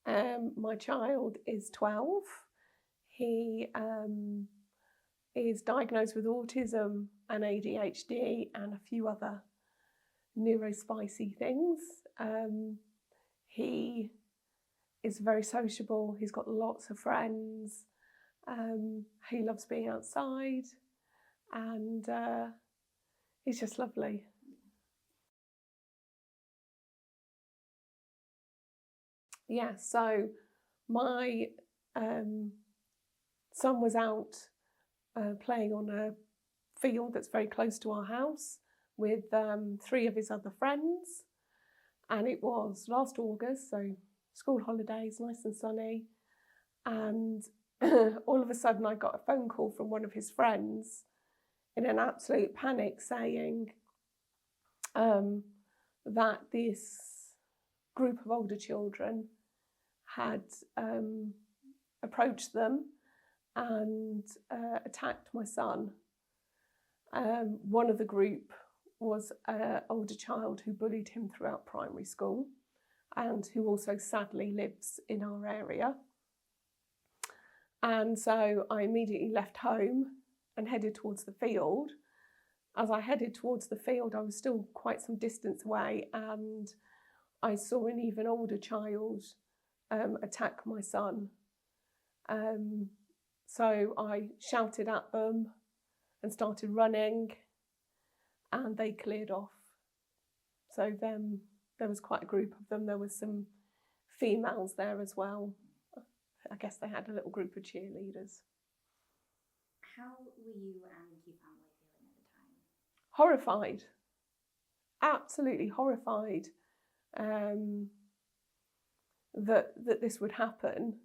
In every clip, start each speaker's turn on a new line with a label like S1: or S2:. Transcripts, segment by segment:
S1: My child is 12. He is diagnosed with autism and ADHD and a few other neurospicy things. He is very sociable. He's got lots of friends. He loves being outside, and he's just lovely. Yeah, so my son was out playing on a field that's very close to our house with 3 of his other friends, and it was last August, so school holidays, nice and sunny, and all of a sudden I got a phone call from one of his friends in an absolute panic saying that this group of older children had approached them and attacked my son. One of the group was an older child who bullied him throughout primary school and who also sadly lives in our area. And so I immediately left home and headed towards the field. As I headed towards the field, I was still quite some distance away, and I saw an even older child attack my son. So I shouted at them and started running, and they cleared off. So then there was quite a group of them. There was some females there as well. I guess they had a little group of cheerleaders.
S2: How were you and your family feeling at the time?
S1: Horrified. Absolutely horrified that this would happen.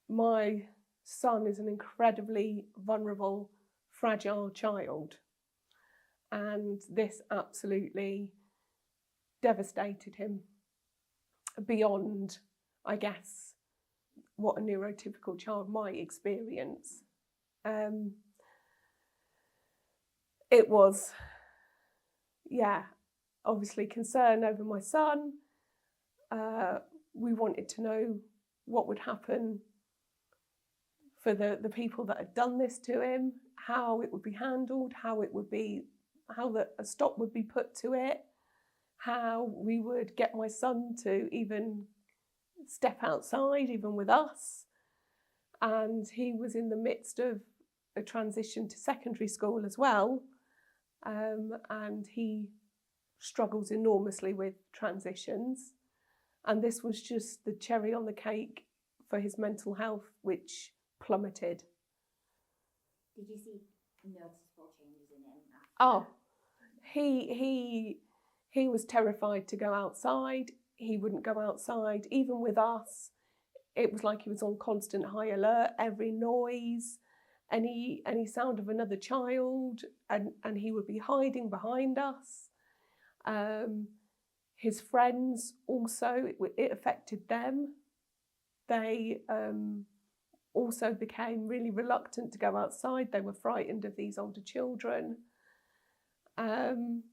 S1: My son is an incredibly vulnerable, fragile child, and this absolutely devastated him beyond, I guess, what a neurotypical child might experience. It was, obviously concern over my son. We wanted to know what would happen for the people that had done this to him, how it would be handled, how a stop would be put to it, how we would get my son to even step outside, even with us. And he was in the midst of a transition to secondary school as well, and he struggles enormously with transitions. And this was just the cherry on the cake for his mental health, which plummeted.
S2: Did you see noticeable changes in him after?
S1: Oh, he was terrified to go outside. He wouldn't go outside, even with us. It was like he was on constant high alert. Every noise, any sound of another child, and he would be hiding behind us. His friends also, it affected them. They also became really reluctant to go outside. They were frightened of these older children. And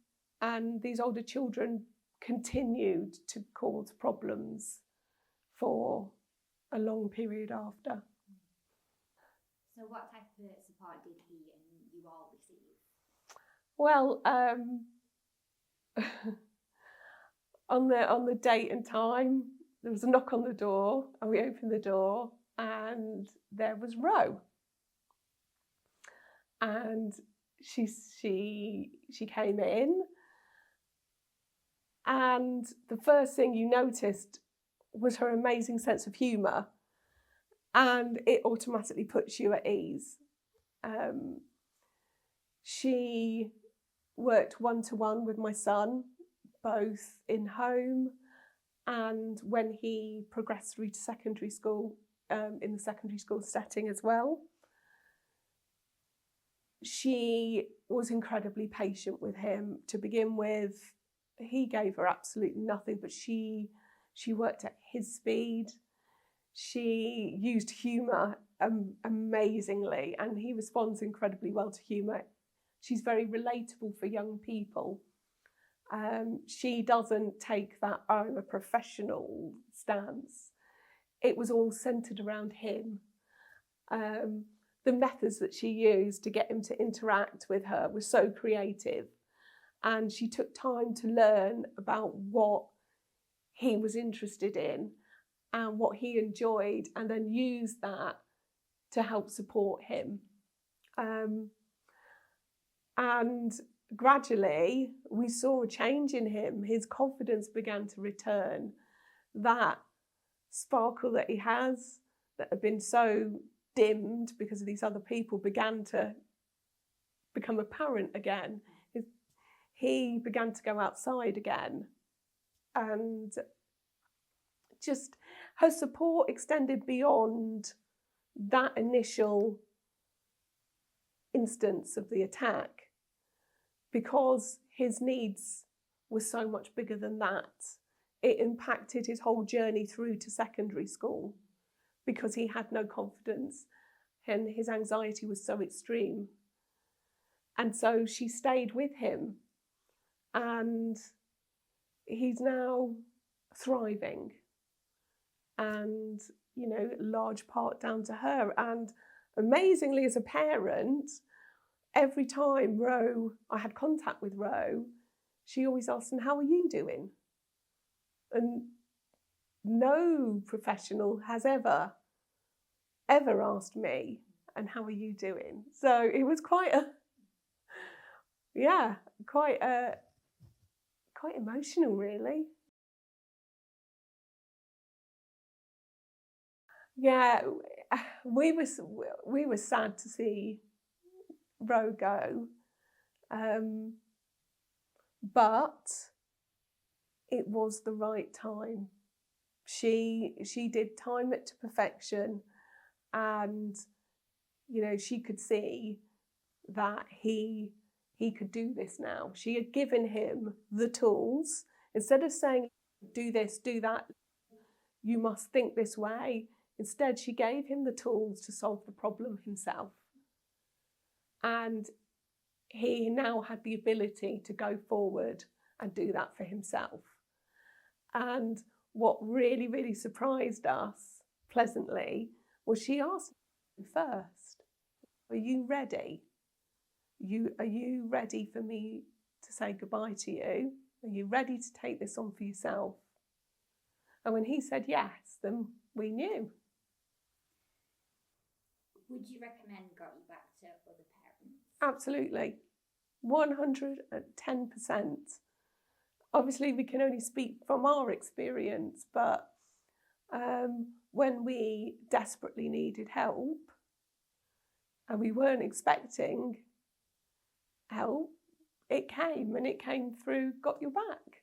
S1: these older children continued to cause problems for a long period after.
S2: So what type of support did he and you all receive?
S1: Well, on the date and time, there was a knock on the door, and we opened the door, and there was Ro. And she came in, and the first thing you noticed was her amazing sense of humour, and it automatically puts you at ease. She worked one-to-one with my son, both in home and when he progressed through to secondary school, in the secondary school setting as well. She was incredibly patient with him to begin with. He gave her absolutely nothing, but she worked at his speed. She used humour amazingly, and he responds incredibly well to humour. She's very relatable for young people, She doesn't take that I'm a professional stance. It was all centred around him. The methods that she used to get him to interact with her were so creative, and she took time to learn about what he was interested in and what he enjoyed, and then used that to help support him. And gradually we saw a change in him. His confidence began to return. That sparkle that he has, that had been so dimmed because of these other people, began to become apparent again. He began to go outside again, and just her support extended beyond that initial instance of the attack, because his needs were so much bigger than that. It impacted his whole journey through to secondary school, because he had no confidence and his anxiety was so extreme. And so she stayed with him, and he's now thriving, and, you know, large part down to her. And amazingly, as a parent, every time I had contact with Ro, she always asked, and how are you doing? And no professional has ever asked me, and how are you doing? So it was quite emotional, really. Yeah, we were sad to see Ro go, but it was the right time. She did time it to perfection, and, you know, she could see that he could do this now. She had given him the tools. Instead of saying, do this, do that, you must think this way, instead she gave him the tools to solve the problem himself. And he now had the ability to go forward and do that for himself. And what really, really surprised us pleasantly was she asked me first, are you ready? Are you ready for me to say goodbye to you? Are you ready to take this on for yourself? And when he said yes, then we knew.
S2: Would you recommend going back to other parents?
S1: Absolutely. 110%. Obviously, we can only speak from our experience, but when we desperately needed help and we weren't expecting help, it came, and it came through Got Your Back.